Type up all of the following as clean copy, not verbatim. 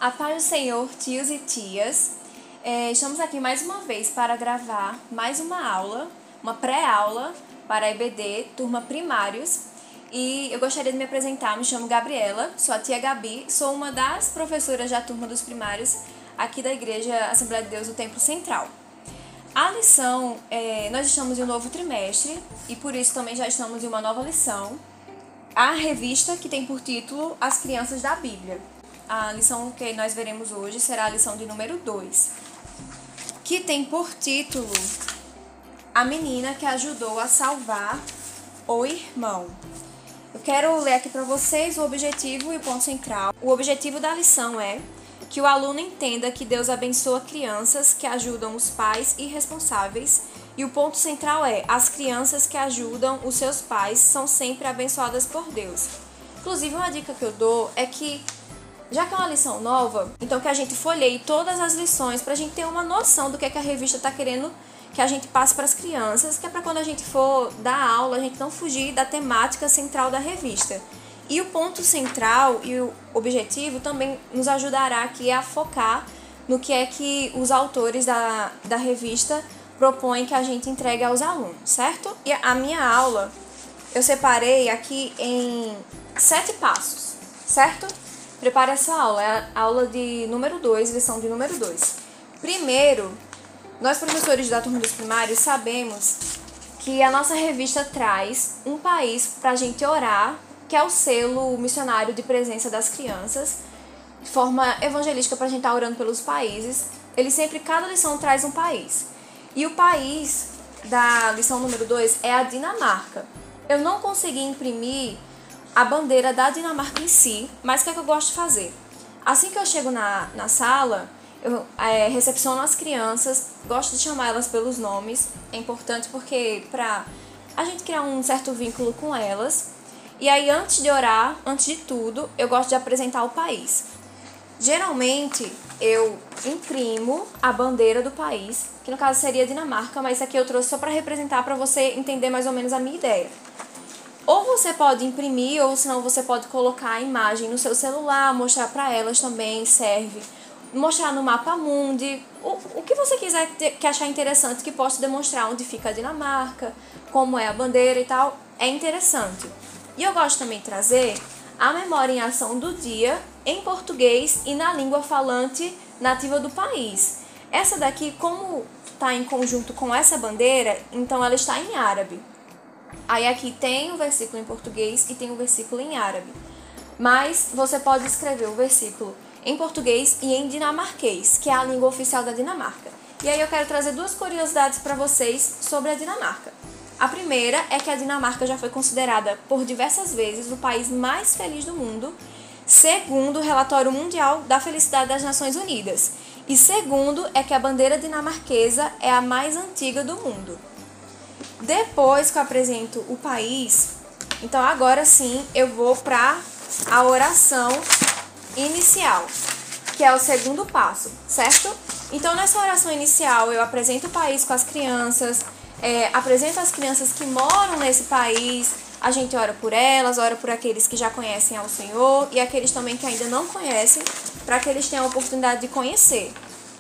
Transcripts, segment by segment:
A paz do Senhor, tios e tias. Estamos aqui mais uma vez para gravar mais uma aula, uma pré-aula para a EBD, turma primários. E eu gostaria de me apresentar, me chamo Gabriela, sou a tia Gabi, sou uma das professoras da turma dos primários aqui da Igreja Assembleia de Deus do Templo Central. A lição, nós estamos em um novo trimestre e por isso também já estamos em uma nova lição. A revista que tem por título As Crianças da Bíblia. A lição que nós veremos hoje será a lição de número 2, que tem por título A Menina que Ajudou a Salvar o Irmão. Eu quero ler aqui para vocês o objetivo e o ponto central. O objetivo da lição é que o aluno entenda que Deus abençoa crianças que ajudam os pais irresponsáveis, e o ponto central é: as crianças que ajudam os seus pais são sempre abençoadas por Deus. Inclusive, uma dica que eu dou é que, já que é uma lição nova, então que a gente folheie todas as lições para a gente ter uma noção do que a revista está querendo que a gente passe para as crianças, que é para quando a gente for dar aula, a gente não fugir da temática central da revista. E o ponto central e o objetivo também nos ajudará aqui a focar no que é que os autores da revista propõem que a gente entregue aos alunos, certo? E a minha aula eu separei aqui em 7 passos, certo? Prepare essa aula, é a aula de número 2, lição de número 2. Primeiro, nós professores da turma dos primários sabemos que a nossa revista traz um país para a gente orar, que é o selo missionário de presença das crianças, de forma evangelística para a gente estar orando pelos países. Ele sempre, cada lição traz um país. E o país da lição número 2 é a Dinamarca. Eu não consegui imprimir a bandeira da Dinamarca em si, mas o que é que eu gosto de fazer? Assim que eu chego na sala, eu recepciono as crianças, gosto de chamar elas pelos nomes, é importante porque para a gente criar um certo vínculo com elas. E aí, antes de orar, antes de tudo, eu gosto de apresentar o país. Geralmente, eu imprimo a bandeira do país, que no caso seria a Dinamarca, mas isso aqui eu trouxe só para representar, para você entender mais ou menos a minha ideia. Ou você pode imprimir, ou senão você pode colocar a imagem no seu celular, mostrar para elas também, serve. Mostrar no mapa mundi, o que você quiser que achar interessante, que possa demonstrar onde fica a Dinamarca, como é a bandeira e tal, é interessante. E eu gosto também de trazer a memória em ação do dia em português e na língua falante nativa do país. Essa daqui, como está em conjunto com essa bandeira, então ela está em árabe. Aí aqui tem o versículo em português e tem o versículo em árabe. Mas você pode escrever o versículo em português e em dinamarquês, que é a língua oficial da Dinamarca. E aí eu quero trazer 2 curiosidades para vocês sobre a Dinamarca. A primeira é que a Dinamarca já foi considerada por diversas vezes o país mais feliz do mundo, segundo o relatório mundial da felicidade das Nações Unidas. E segundo é que a bandeira dinamarquesa é a mais antiga do mundo. Depois que eu apresento o país, então agora sim eu vou para a oração inicial, que é o segundo passo, certo? Então nessa oração inicial eu apresento o país com as crianças, apresento as crianças que moram nesse país, a gente ora por elas, ora por aqueles que já conhecem ao Senhor e aqueles também que ainda não conhecem, para que eles tenham a oportunidade de conhecer.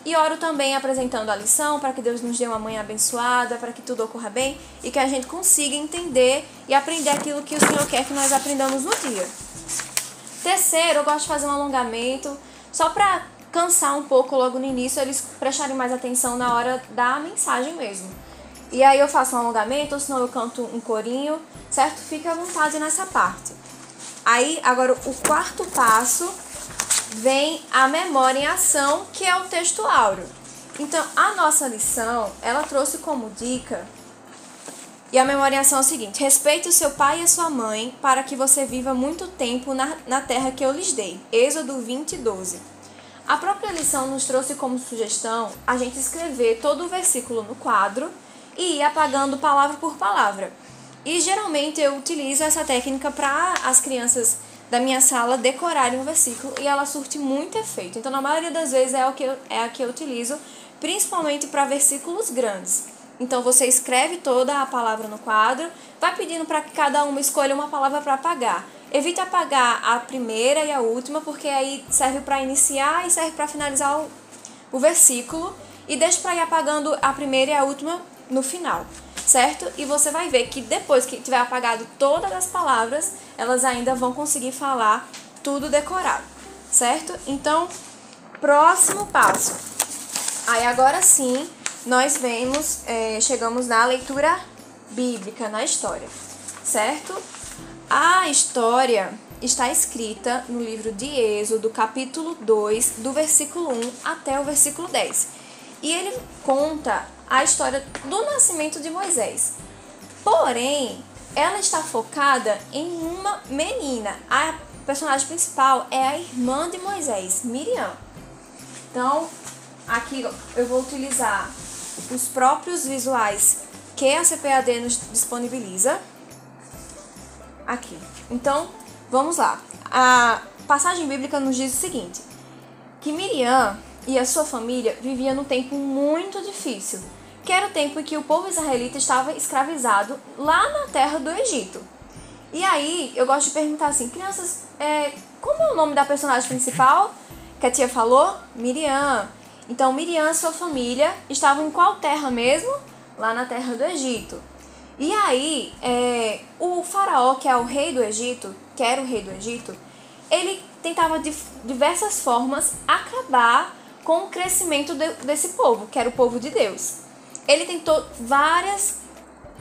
E oro também apresentando a lição, para que Deus nos dê uma manhã abençoada, para que tudo ocorra bem e que a gente consiga entender e aprender aquilo que o Senhor quer que nós aprendamos no dia. Terceiro, eu gosto de fazer um alongamento, só para cansar um pouco logo no início, eles prestarem mais atenção na hora da mensagem mesmo. E aí eu faço um alongamento, ou senão eu canto um corinho, certo? Fique à vontade nessa parte. Aí, agora, o quarto passo vem a memória em ação, que é o texto áureo. Então, a nossa lição, ela trouxe como dica, e a memória em ação é o seguinte: respeite o seu pai e a sua mãe, para que você viva muito tempo na terra que eu lhes dei. Êxodo 20:12. A própria lição nos trouxe como sugestão a gente escrever todo o versículo no quadro e ir apagando palavra por palavra. E geralmente eu utilizo essa técnica para as crianças da minha sala decorarem o versículo e ela surte muito efeito. Então, na maioria das vezes é a que eu utilizo, principalmente para versículos grandes. Então, você escreve toda a palavra no quadro, vai pedindo para que cada uma escolha uma palavra para apagar. Evite apagar a primeira e a última, porque aí serve para iniciar e serve para finalizar o versículo. E deixe para ir apagando a primeira e a última no final, certo? E você vai ver que depois que tiver apagado todas as palavras, elas ainda vão conseguir falar tudo decorado, certo? Então, próximo passo. Aí agora sim, nós chegamos na leitura bíblica, na história, certo? A história está escrita no livro de Êxodo, capítulo 2, do versículo 1 até o versículo 10. E ele conta a história do nascimento de Moisés. Porém, ela está focada em uma menina. A personagem principal é a irmã de Moisés, Miriam. Então, aqui eu vou utilizar os próprios visuais que a CPAD nos disponibiliza. Aqui. Então, vamos lá. A passagem bíblica nos diz o seguinte: que Miriam e a sua família viviam num tempo muito difícil, que era o tempo em que o povo israelita estava escravizado lá na terra do Egito. E aí, eu gosto de perguntar assim, crianças, como é o nome da personagem principal que a tia falou? Miriam. Então, Miriam e sua família estavam em qual terra mesmo? Lá na terra do Egito. E aí, o faraó, que é o rei do Egito, que era o rei do Egito, ele tentava de diversas formas acabar com o crescimento desse povo, que era o povo de Deus. Ele tentou várias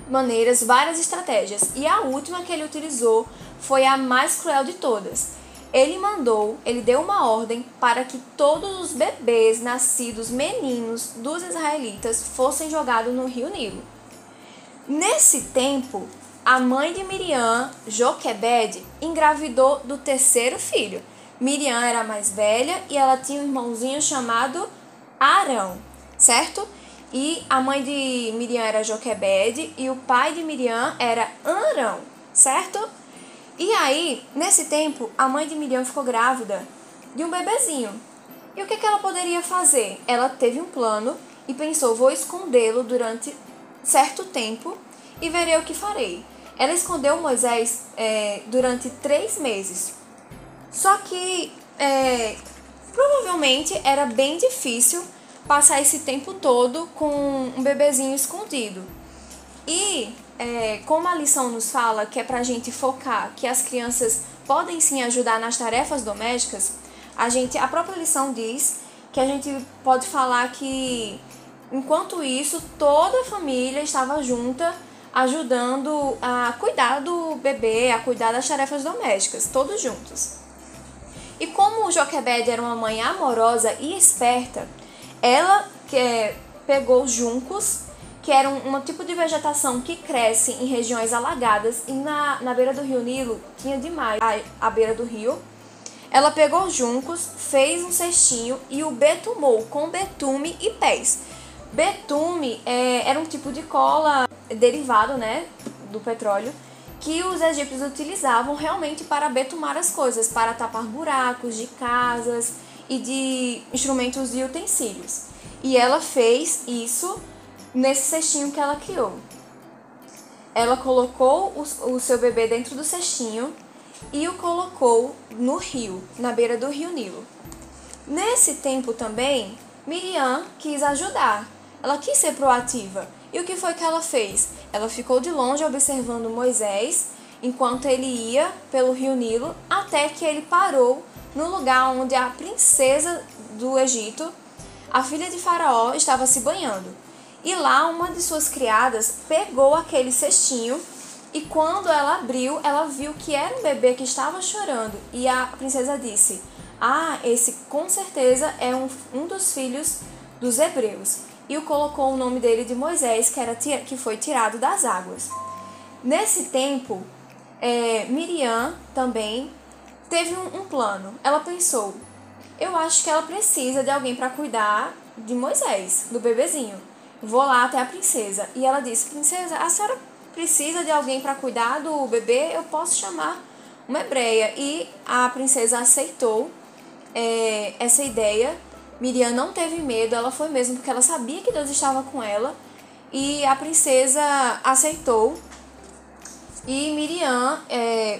maneiras, várias estratégias, e a última que ele utilizou foi a mais cruel de todas. Ele deu uma ordem para que todos os bebês nascidos meninos dos israelitas fossem jogados no rio Nilo. Nesse tempo, a mãe de Miriam, Joquebede, engravidou do terceiro filho. Miriam era a mais velha e ela tinha um irmãozinho chamado Arão, certo? E a mãe de Miriam era Joquebede e o pai de Miriam era Arão, certo? E aí, nesse tempo, a mãe de Miriam ficou grávida de um bebezinho. E o que ela poderia fazer? Ela teve um plano e pensou, vou escondê-lo durante certo tempo e verei o que farei. Ela escondeu Moisés durante 3 meses. Só que provavelmente era bem difícil passar esse tempo todo com um bebezinho escondido. E como a lição nos fala que é pra gente focar que as crianças podem sim ajudar nas tarefas domésticas, a própria lição diz que a gente pode falar que enquanto isso toda a família estava junta ajudando a cuidar do bebê, a cuidar das tarefas domésticas, todos juntos. E como Joquebede era uma mãe amorosa e esperta, ela pegou juncos, que eram um tipo de vegetação que cresce em regiões alagadas, e na beira do rio Nilo tinha demais a beira do rio. Ela pegou juncos, fez um cestinho e o betumou com betume e pés. Betume era um tipo de cola derivado, né, do petróleo, que os egípcios utilizavam realmente para betumar as coisas, para tapar buracos de casas e de instrumentos e utensílios. E ela fez isso nesse cestinho que ela criou. Ela colocou o seu bebê dentro do cestinho e o colocou no rio, na beira do rio Nilo. Nesse tempo também, Miriam quis ajudar. Ela quis ser proativa. E o que foi que ela fez? Ela ficou de longe observando Moisés enquanto ele ia pelo rio Nilo, até que ele parou no lugar onde a princesa do Egito, a filha de Faraó, estava se banhando. E lá uma de suas criadas pegou aquele cestinho e quando ela abriu, ela viu que era um bebê que estava chorando. E a princesa disse, esse com certeza é um dos filhos dos hebreus. E colocou o nome dele de Moisés, que foi tirado das águas. Nesse tempo, Miriam também teve um plano. Ela pensou, eu acho que ela precisa de alguém para cuidar de Moisés, do bebezinho. Vou lá até a princesa. E ela disse, princesa, a senhora precisa de alguém para cuidar do bebê? Eu posso chamar uma hebreia. E a princesa aceitou essa ideia. Miriam não teve medo, ela foi mesmo, porque ela sabia que Deus estava com ela. E a princesa aceitou E Miriam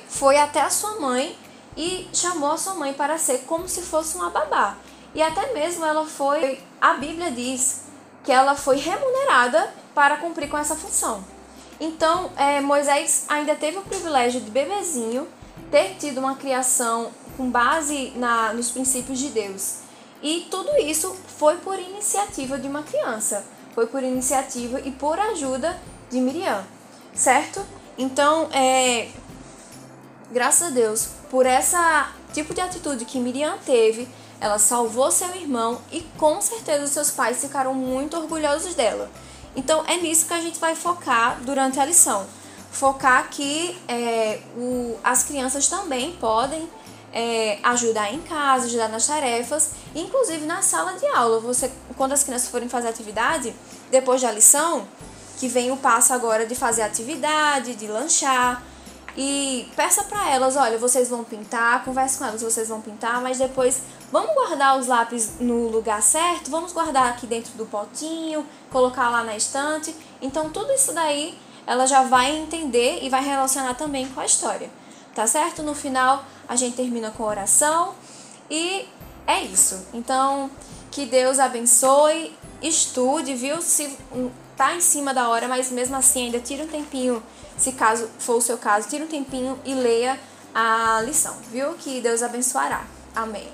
foi até a sua mãe e chamou a sua mãe para ser como se fosse uma babá. E até mesmo a Bíblia diz que ela foi remunerada para cumprir com essa função. Então, Moisés ainda teve o privilégio de bebezinho ter tido uma criação com base nos princípios de Deus. E tudo isso foi por iniciativa de uma criança, foi por iniciativa e por ajuda de Miriam, certo? Então, graças a Deus, por essa tipo de atitude que Miriam teve, ela salvou seu irmão e com certeza os seus pais ficaram muito orgulhosos dela. Então, é nisso que a gente vai focar durante a lição. Focar que as crianças também podem ajudar em casa, ajudar nas tarefas, inclusive na sala de aula. Quando as crianças forem fazer atividade, depois da lição, que vem o passo agora de fazer atividade, de lanchar, e peça para elas, olha, vocês vão pintar, converse com elas, vocês vão pintar, mas depois vamos guardar os lápis no lugar certo, vamos guardar aqui dentro do potinho, colocar lá na estante. Então tudo isso daí ela já vai entender e vai relacionar também com a história, tá certo? No final a gente termina com oração e é isso. Então que Deus abençoe, estude, viu? Se tá em cima da hora, mas mesmo assim ainda tira um tempinho, se caso for o seu caso, tira um tempinho e leia a lição, viu? Que Deus abençoará. Amém.